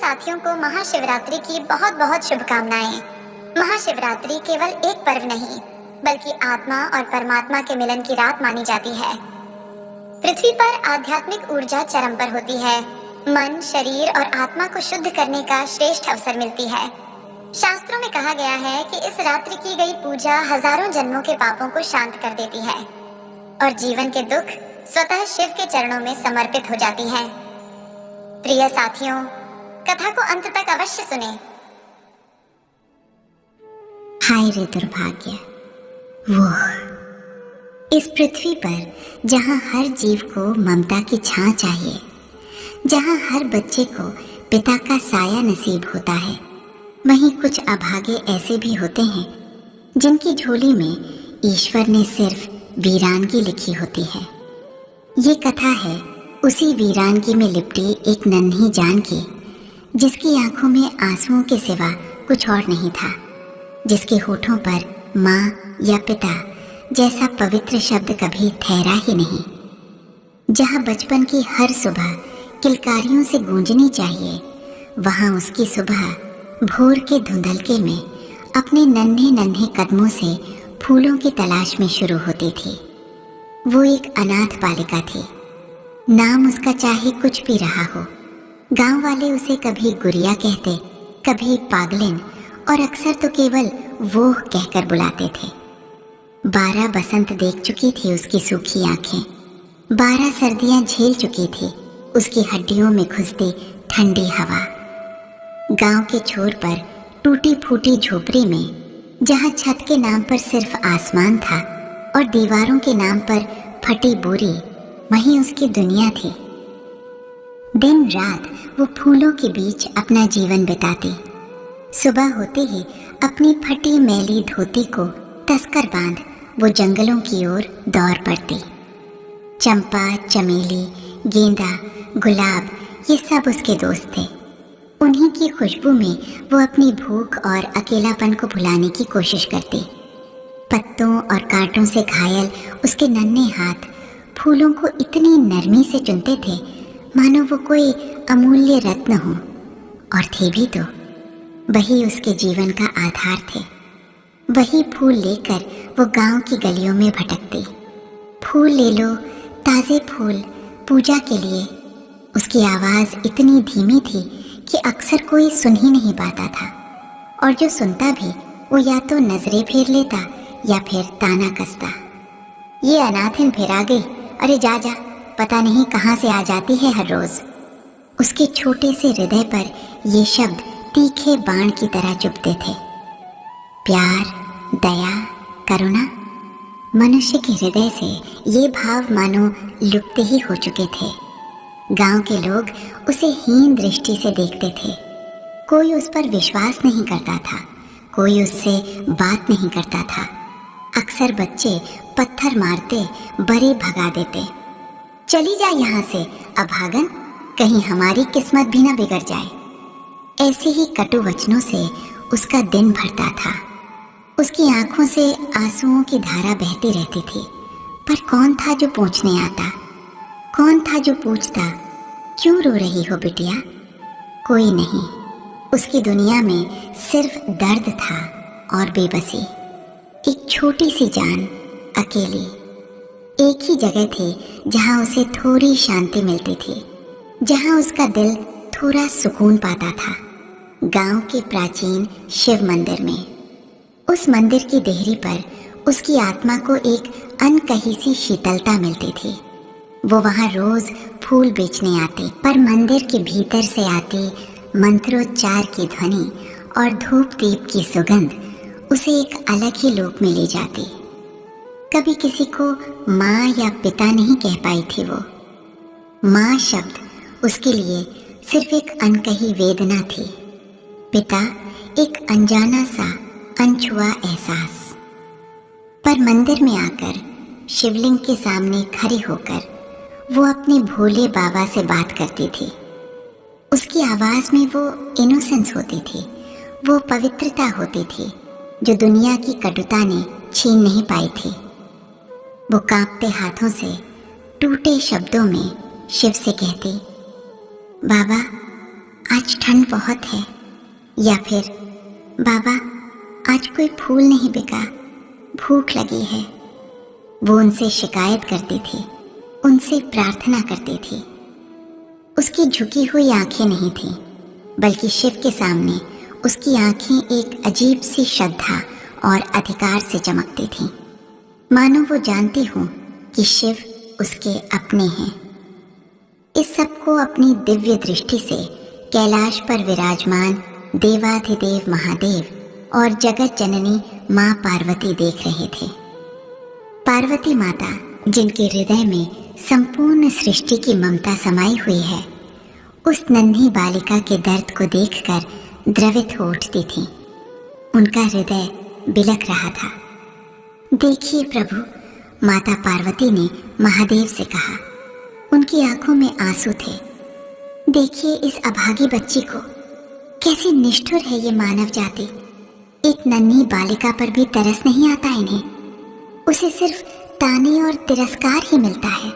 साथियों को महाशिवरात्रि की बहुत बहुत शुभकामनाएं। महाशिवरात्रि केवल एक पर्व नहीं, बल्कि आत्मा और परमात्मा के मिलन की रात मानी जाती है। पृथ्वी पर आध्यात्मिक ऊर्जा चरम पर होती है। मन, शरीर और आत्मा को शुद्ध करने का श्रेष्ठ अवसर मिलती है। शास्त्रों में कहा गया है कि इस रात्रि की गई पूजा हजारों जन्मों के पापों को शांत कर देती है और जीवन के दुख स्वतः शिव के चरणों में समर्पित हो जाती है। प्रिय साथियों, कथा को अंत तक अवश्य सुने। हाय रे दुर्भाग्य, वो इस पृथ्वी पर जहाँ हर जीव को ममता की छां चाहिए, जहाँ हर बच्चे को पिता का साया नसीब होता है, वहीं कुछ अभागे ऐसे भी होते हैं जिनकी झोली में ईश्वर ने सिर्फ वीरानगी लिखी होती है। ये कथा है उसी वीरानगी में लिपटी एक नन्ही जान की, जिसकी आंखों में आंसुओं के सिवा कुछ और नहीं था, जिसके होठों पर माँ या पिता जैसा पवित्र शब्द कभी ठहरा ही नहीं, जहाँ बचपन की हर सुबह किलकारियों से गूंजनी चाहिए, वहाँ उसकी सुबह भोर के धुंधलके में अपने नन्हे नन्हे कदमों से फूलों की तलाश में शुरू होती थी। वो एक अनाथ बालिका थी। नाम उसका चाहे कुछ भी रहा हो, गांव वाले उसे कभी गुड़िया कहते, कभी पागलिन और अक्सर तो केवल वो कहकर बुलाते थे। 12 बसंत देख चुकी थी उसकी सूखी आंखें, 12 सर्दियां झेल चुकी थी उसकी हड्डियों में घुसती ठंडी हवा। गांव के छोर पर टूटी फूटी झोपड़ी में, जहां छत के नाम पर सिर्फ आसमान था और दीवारों के नाम पर फटी बोरी, वहीं उसकी दुनिया थी। दिन रात वो फूलों के बीच अपना जीवन बिताती। सुबह होते ही अपनी फटी मैली धोती को तस्कर बांध वो जंगलों की ओर दौड़ पड़ती। चंपा, चमेली, गेंदा, गुलाब, ये सब उसके दोस्त थे। उन्हीं की खुशबू में वो अपनी भूख और अकेलापन को भुलाने की कोशिश करती। पत्तों और कांटों से घायल उसके नन्हे हाथ फूलों को इतनी नरमी से चुनते थे मानो वो कोई अमूल्य रत्न हो, और थे भी तो। वही उसके जीवन का आधार थे। वही फूल लेकर वो गांव की गलियों में भटकती। फूल ले लो, ताज़े फूल, पूजा के लिए। उसकी आवाज़ इतनी धीमी थी कि अक्सर कोई सुन ही नहीं पाता था, और जो सुनता भी वो या तो नजरें फेर लेता या फिर ताना कसता। ये अनाथिन फिर आ गई, अरे जा जा, पता नहीं कहाँ से आ जाती है हर रोज। उसके छोटे से हृदय पर ये शब्द तीखे बाण की तरह चुभते थे। प्यार, दया, करुणा। मनुष्य के हृदय से ये भाव मानो लुप्त ही हो चुके थे। गांव के लोग उसे हीन दृष्टि से देखते थे। कोई उस पर विश्वास नहीं करता था, कोई उससे बात नहीं करता था। अक्सर बच्चे पत्थर मारते, बड़े भगा देते। चली जा यहाँ से अभागन, कहीं हमारी किस्मत भी न बिगड़ जाए। ऐसे ही कटु वचनों से उसका दिन भरता था। उसकी आंखों से आंसुओं की धारा बहती रहती थी, पर कौन था जो पूछने आता? कौन था जो पूछता, क्यों रो रही हो बिटिया? कोई नहीं। उसकी दुनिया में सिर्फ दर्द था और बेबसी। एक छोटी सी जान, अकेली। एक ही जगह थी जहां उसे थोड़ी शांति मिलती थी, जहां उसका दिल थोड़ा सुकून पाता था। गांव के प्राचीन शिव मंदिर में। उस मंदिर की देहरी पर उसकी आत्मा को एक अनकही सी शीतलता मिलती थी। वो वहाँ रोज फूल बेचने आते, पर मंदिर के भीतर से आती मंत्रोच्चार की ध्वनि और धूप दीप की सुगंध उसे एक अलग ही लोक में ले जाती। कभी किसी को माँ या पिता नहीं कह पाई थी वो। माँ शब्द उसके लिए सिर्फ एक अनकही वेदना थी, पिता एक अनजाना सा अनछुआ एहसास। पर मंदिर में आकर शिवलिंग के सामने खड़ी होकर वो अपने भोले बाबा से बात करती थी। उसकी आवाज में वो इनोसेंस होती थी, वो पवित्रता होती थी जो दुनिया की कटुता ने छीन नहीं पाई थी। वो कांपते हाथों से टूटे शब्दों में शिव से कहती, बाबा आज आज ठंड बहुत है, या फिर बाबा आज कोई फूल नहीं बिका, भूख लगी है। वो उनसे शिकायत करती थी, उनसे प्रार्थना करती थी। उसकी झुकी हुई आंखें नहीं थीं, बल्कि शिव के सामने उसकी आंखें एक अजीब सी श्रद्धा और अधिकार से चमकती थीं, मानो वो जानती हूँ कि शिव उसके अपने हैं। इस सब को अपनी दिव्य दृष्टि से कैलाश पर विराजमान देवाधिदेव महादेव और जगत जननी माँ पार्वती देख रहे थे। पार्वती माता, जिनके हृदय में संपूर्ण सृष्टि की ममता समाई हुई है, उस नन्ही बालिका के दर्द को देखकर द्रवित हो उठती थी। उनका हृदय बिलख रहा था। देखिए प्रभु, माता पार्वती ने महादेव से कहा। उनकी आंखों में आंसू थे। देखिए इस अभागी बच्ची को, कैसी निष्ठुर है ये मानव जाति। एक नन्ही बालिका पर भी तरस नहीं आता इन्हें। उसे सिर्फ ताने और तिरस्कार ही मिलता है।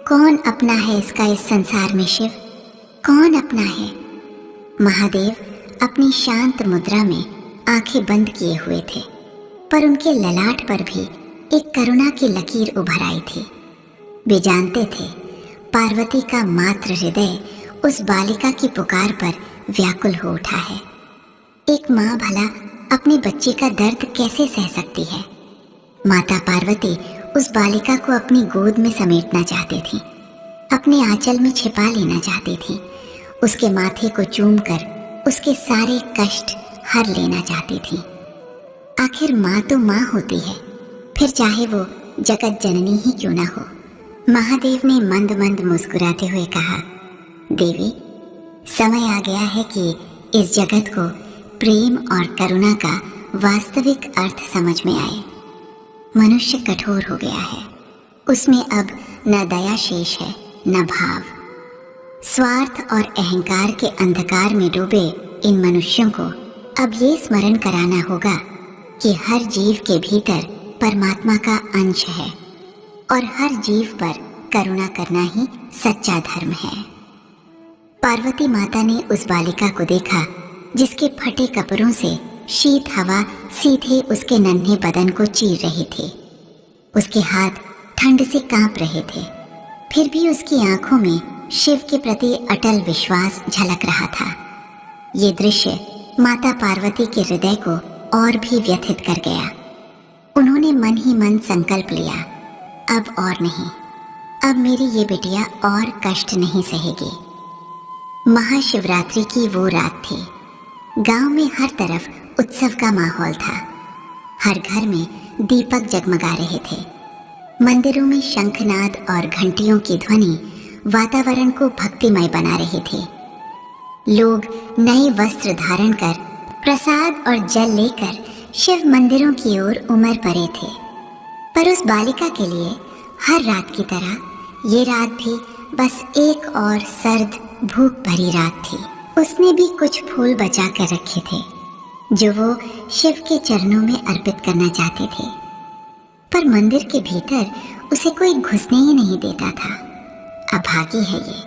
कौन अपना है इसका इस संसार में शिव? कौन अपना है? महादेव अपनी शांत मुद्रा में आंखें बंद किए हुए थे, पर उनके ललाट पर भी एक करुणा की लकीर उभर आई थी। वे जानते थे पार्वती का मात्र हृदय उस बालिका की पुकार पर व्याकुल हो उठा है। एक माँ भला अपने बच्चे का दर्द कैसे सह सकती है? माता पार्वती उस बालिका को अपनी गोद में समेटना चाहती थी, अपने आंचल में छिपा लेना चाहती थी, उसके माथे को चूमकर उसके सारे कष्ट हर लेना चाहती थी। आखिर माँ तो माँ होती है, फिर चाहे वो जगत जननी ही क्यों ना हो। महादेव ने मंद मंद मुस्कुराते हुए कहा, देवी, समय आ गया है कि इस जगत को प्रेम और करुणा का वास्तविक अर्थ समझ में आए। मनुष्य कठोर हो गया है, उसमें अब न दया शेष है न भाव। स्वार्थ और अहंकार के अंधकार में डूबे इन मनुष्यों को अब ये स्मरण कराना होगा कि हर जीव के भीतर परमात्मा का अंश है और हर जीव पर करुणा करना ही सच्चा धर्म है। पार्वती माता ने उस बालिका को देखा जिसके फटे कपड़ों से शीत हवा सीधे उसके नन्हे बदन को चीर रही थी। उसके हाथ ठंड से कांप रहे थे, फिर भी उसकी आंखों में शिव के प्रति अटल विश्वास झलक रहा था। ये दृश्य माता पार्वती के हृदय को और भी व्यथित कर गया। उन्होंने मन ही मन संकल्प लिया, अब और नहीं, अब मेरी ये बिटिया और कष्ट नहीं सहेगी। महाशिवरात्रि की वो रात थी। गांव में हर तरफ उत्सव का माहौल था। हर घर में दीपक जगमगा रहे थे। मंदिरों में शंखनाद और घंटियों की ध्वनि वातावरण को भक्तिमय बना रही थी। लोग नए वस्त्र धारण कर प्रसाद और जल लेकर शिव मंदिरों की ओर उमड़ पड़े थे। पर उस बालिका के लिए हर रात की तरह ये रात भी बस एक और सर्द भूख भरी रात थी। उसने भी कुछ फूल बचा कर रखे थे जो वो शिव के चरणों में अर्पित करना चाहते थे, पर मंदिर के भीतर उसे कोई घुसने ही नहीं देता था। अभागी है ये,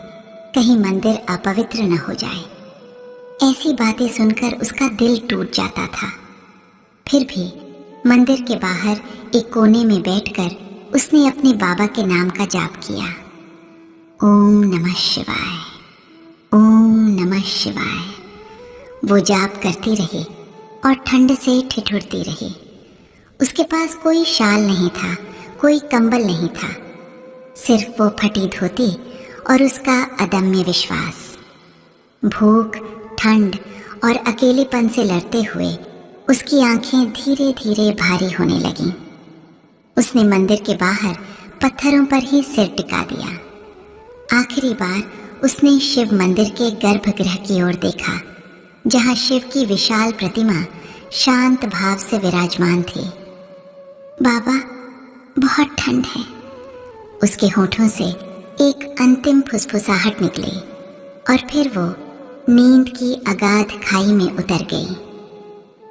कहीं मंदिर अपवित्र न हो जाए। ऐसी बातें सुनकर उसका दिल टूट जाता था। फिर भी मंदिर के बाहर एक कोने में बैठकर उसने अपने बाबा के नाम का जाप किया। ओम नमः शिवाय, ओम नमः शिवाय। वो जाप करती रही और ठंड से ठिठुरती रही। उसके पास कोई शाल नहीं था, कोई कंबल नहीं था, सिर्फ वो फटी धोती और उसका अदम्य विश्वास। भूख, ठंड और अकेलेपन से लड़ते हुए उसकी आंखें धीरे धीरे भारी होने लगीं। उसने मंदिर के बाहर पत्थरों पर ही सिर टिका दिया। आखिरी बार उसने शिव मंदिर के गर्भगृह की ओर देखा, जहां शिव की विशाल प्रतिमा शांत भाव से विराजमान थी। बाबा, बहुत ठंड है। उसके होठों से एक अंतिम फुसफुसाहट निकली और फिर वो नींद की अगाध खाई में उतर गई।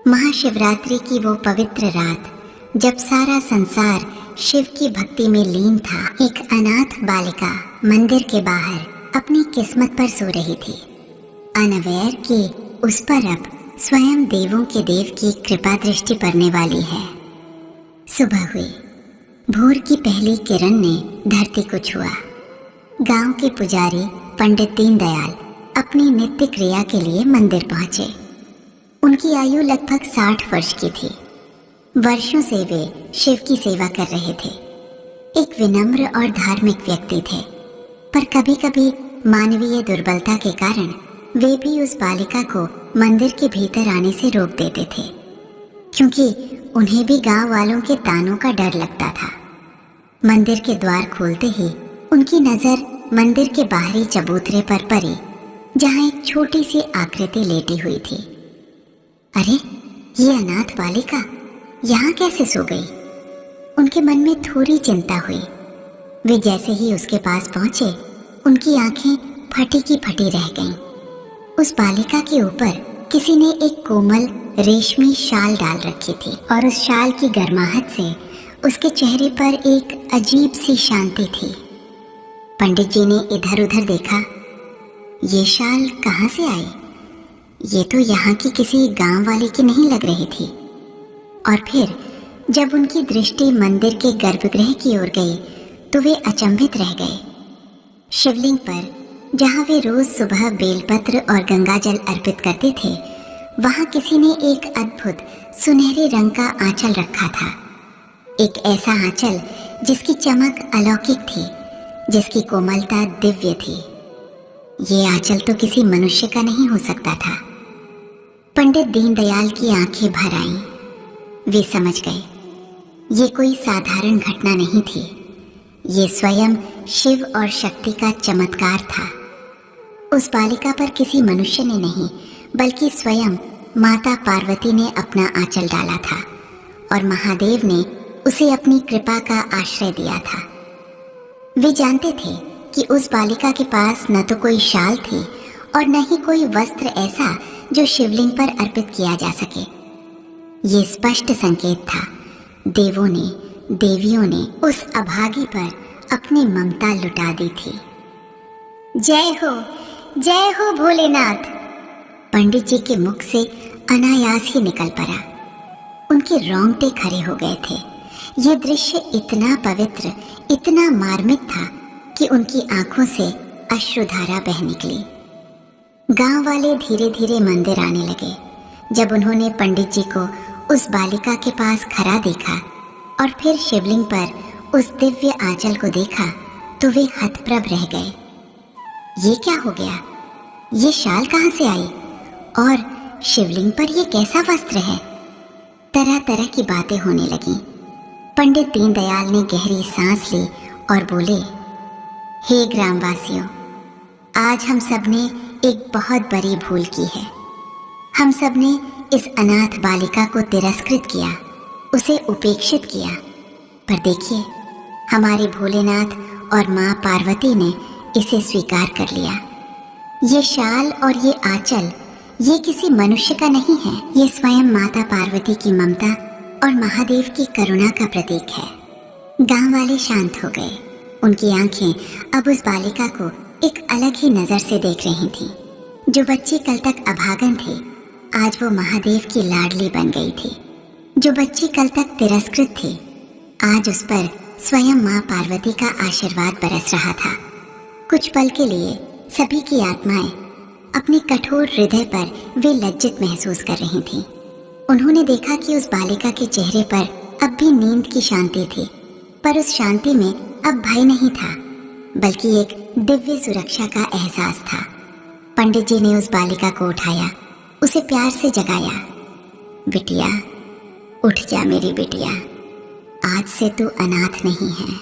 महाशिवरात्रि की वो पवित्र रात, जब सारा संसार शिव की भक्ति में लीन था, एक अनाथ बालिका मंदिर के बाहर अपनी किस्मत पर सो रही थी। अनअवेयर कि उस पर अब स्वयं देवों के देव की कृपा दृष्टि पड़ने वाली है। सुबह हुई। भोर की पहली किरण ने धरती को छुआ। गांव के पुजारी पंडित दीनदयाल अपनी नित्य क्रिया के लिए मंदिर पहुंचे। उनकी आयु लगभग 60 वर्ष की थी। वर्षों से वे शिव की सेवा कर रहे थे। एक विनम्र और धार्मिक व्यक्ति थे, पर कभी कभी मानवीय दुर्बलता के कारण वे भी उस बालिका को मंदिर के भीतर आने से रोक देते थे, क्योंकि उन्हें भी गांव वालों के तानों का डर लगता था। मंदिर के द्वार खोलते ही उनकी नजर मंदिर के बाहरी चबूतरे पर पड़ी, जहां एक छोटी सी आकृति लेटी हुई थी। अरे, ये अनाथ बालिका यहाँ कैसे सो गई? उनके मन में थोड़ी चिंता हुई। वे जैसे ही उसके पास पहुंचे, उनकी आंखें फटी की फटी रह गईं। उस बालिका के ऊपर किसी ने एक कोमल रेशमी शाल डाल रखी थी और उस शाल की गर्माहट से उसके चेहरे पर एक अजीब सी शांति थी। पंडित जी ने इधर उधर देखा। ये शाल कहाँ से आई? ये तो यहाँ की किसी गांव वाले की नहीं लग रही थी। और फिर जब उनकी दृष्टि मंदिर के गर्भगृह की ओर गई तो वे अचंभित रह गए। शिवलिंग पर, जहाँ वे रोज सुबह बेलपत्र और गंगाजल अर्पित करते थे, वहाँ किसी ने एक अद्भुत सुनहरे रंग का आंचल रखा था। एक ऐसा आंचल जिसकी चमक अलौकिक थी, जिसकी कोमलता दिव्य थी। ये आंचल तो किसी मनुष्य का नहीं हो सकता था। पंडित दीनदयाल की आंखें भर आईं। वे समझ गए, ये कोई साधारण घटना नहीं थी। ये स्वयं शिव और शक्ति का चमत्कार था। उस बालिका पर किसी मनुष्य ने नहीं, बल्कि स्वयं माता पार्वती ने अपना आंचल डाला था और महादेव ने उसे अपनी कृपा का आश्रय दिया था। वे जानते थे कि उस बालिका के पास न तो कोई शाल थी और न ही कोई वस्त्र ऐसा जो शिवलिंग पर अर्पित किया जा सके। ये स्पष्ट संकेत था, देवों ने, देवियों ने उस अभागी पर अपनी ममता लुटा दी थी। जय हो भोलेनाथ! पंडित जी के मुख से अनायास ही निकल पड़ा। उनके रोंगटे खड़े हो गए थे। यह दृश्य इतना पवित्र, इतना मार्मिक था कि उनकी आंखों से अश्रुधारा बह निकली। गांव वाले धीरे धीरे मंदिर आने लगे। जब उन्होंने पंडित जी को उस बालिका के पास खड़ा देखा और फिर शिवलिंग पर उस दिव्य आंचल को देखा तो वे हतप्रभ रह गए। ये क्या हो गया? ये शाल कहाँ से आई? और शिवलिंग पर ये कैसा वस्त्र है? तरह तरह की बातें होने लगीं। पंडित दीनदयाल ने गहरी सांस ली और बोले, हे ग्रामवासियों, आज हम सबने एक बहुत बड़ी भूल की है। हम सबने इस अनाथ बालिका को तिरस्कृत किया, उसे उपेक्षित किया। पर देखिए, हमारे भोलेनाथ और माँ पार्वती ने इसे स्वीकार कर लिया। ये शाल और ये आंचल, ये किसी मनुष्य का नहीं है। ये स्वयं माता पार्वती की ममता और महादेव की करुणा का प्रतीक है। गांव वाले शांत हो गए। उनकी आंखें अब उस बालिका को एक अलग ही नजर से देख रही थीं। जो बच्ची कल तक अभागन थी, आज वो महादेव की लाडली बन गई थी। जो बच्ची कल तक तिरस्कृत थी, आज उस पर स्वयं माँ पार्वती का आशीर्वाद बरस रहा था। कुछ पल के लिए सभी की आत्माएं अपने कठोर हृदय पर वे लज्जित महसूस कर रही थीं। उन्होंने देखा कि उस बालिका के चेहरे पर अब भी नींद की शांति थी, पर उस शांति में अब भय नहीं था, बल्कि एक दिव्य सुरक्षा का एहसास था। पंडित जी ने उस बालिका को उठाया, उसे प्यार से जगाया। बिटिया, उठ जा मेरी बिटिया। आज से तू अनाथ नहीं है।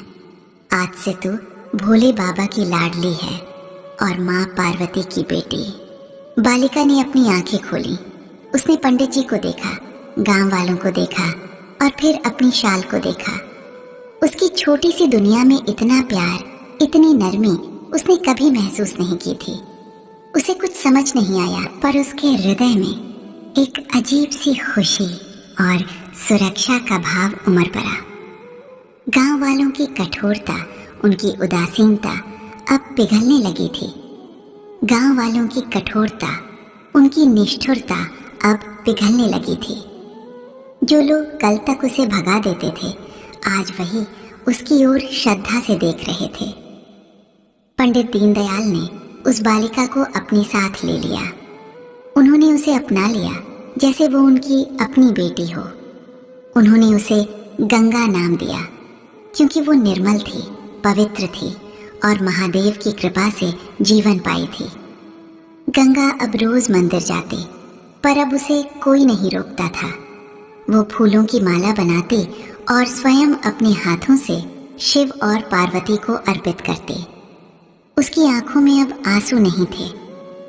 आज से तू भोले बाबा की लाडली है और माँ पार्वती की बेटी। बालिका ने अपनी आंखें खोली। उसने पंडित जी को देखा, गांव वालों को देखा और फिर अपनी शाल को देखा। उसकी छोटी सी दुनिया में इतना प्यार, इतनी नरमी उसने कभी महसूस नहीं की थी। उसे कुछ समझ नहीं आया, पर उसके हृदय में एक अजीब सी खुशी और सुरक्षा का भाव उमड़ पड़ा। गांव वालों की कठोरता, उनकी उदासीनता अब पिघलने लगी थी। गांव वालों की कठोरता, उनकी निष्ठुरता अब पिघलने लगी थी। जो लोग कल तक उसे भगा देते थे, आज वही उसकी ओर श्रद्धा से देख रहे थे। पंडित दीनदयाल ने उस बालिका को अपने साथ ले लिया। उन्होंने उसे अपना लिया जैसे वो उनकी अपनी बेटी हो। उन्होंने उसे गंगा नाम दिया क्योंकि वो निर्मल थी, पवित्र थी और महादेव की कृपा से जीवन पाई थी। गंगा अब रोज मंदिर जाती, पर अब उसे कोई नहीं रोकता था। वो फूलों की माला बनाती और स्वयं अपने हाथों से शिव और पार्वती को अर्पित करती। उसकी आंखों में अब आंसू नहीं थे,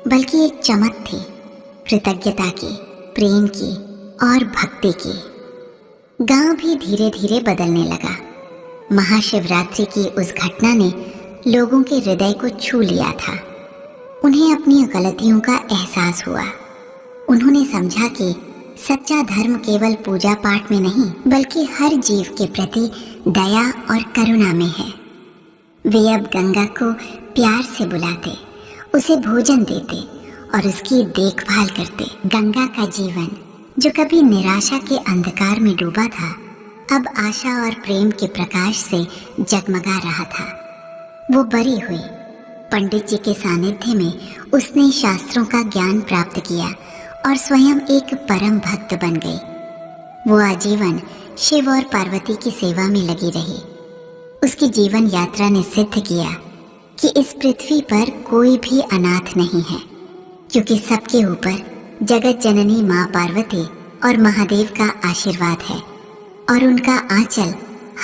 बल्कि एक चमक थी, कृतज्ञता की, प्रेम की और भक्ति की। गांव भी धीरे धीरे बदलने लगा। महाशिवरात्रि की उस घटना ने लोगों के हृदय को छू लिया था। उन्हें अपनी गलतियों का एहसास हुआ। उन्होंने समझा कि सच्चा धर्म केवल पूजा पाठ में नहीं, बल्कि हर जीव के प्रति दया और करुणा में है। वे अब गंगा को प्यार से बुलाते, उसे भोजन देते और उसकी देखभाल करते। गंगा का जीवन, जो कभी निराशा के अंधकार में डूबा था, अब आशा और प्रेम के प्रकाश से जगमगा रहा था। वो बरी हुई। पंडित जी के सानिध्य में उसने शास्त्रों का ज्ञान प्राप्त किया और स्वयं एक परम भक्त बन गई। वो आजीवन शिव और पार्वती की सेवा में लगी रही। उसकी जीवन यात्रा ने सिद्ध किया कि इस पृथ्वी पर कोई भी अनाथ नहीं है, क्योंकि सबके ऊपर जगत जननी माँ पार्वती और महादेव का आशीर्वाद है और उनका आंचल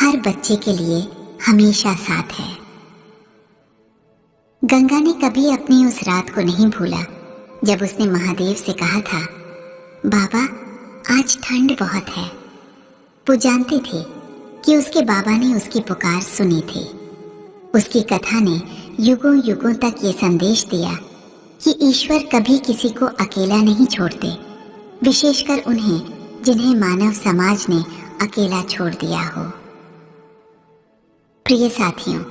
हर बच्चे के लिए हमेशा साथ है। गंगा ने कभी अपनी उस रात को नहीं भूला जब उसने महादेव से कहा था, बाबा आज ठंड बहुत है। वो जानती थी कि उसके बाबा ने उसकी पुकार सुनी थी। उसकी कथा ने युगों युगों तक ये संदेश दिया कि ईश्वर कभी किसी को अकेला नहीं छोड़ते, विशेषकर उन्हें जिन्हें मानव समाज ने अकेला छोड़ दिया हो। प्रिय साथियों,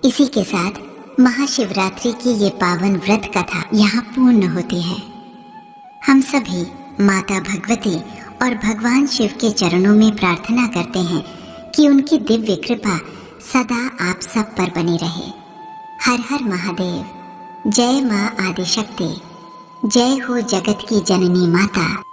इसी के साथ महाशिवरात्रि की ये पावन व्रत कथा यहाँ पूर्ण होती है। हम सभी माता भगवती और भगवान शिव के चरणों में प्रार्थना करते हैं कि उनकी दिव्य कृपा सदा आप सब पर बनी रहे। हर हर महादेव। जय माँ आदिशक्ति। जय हो जगत की जननी माता।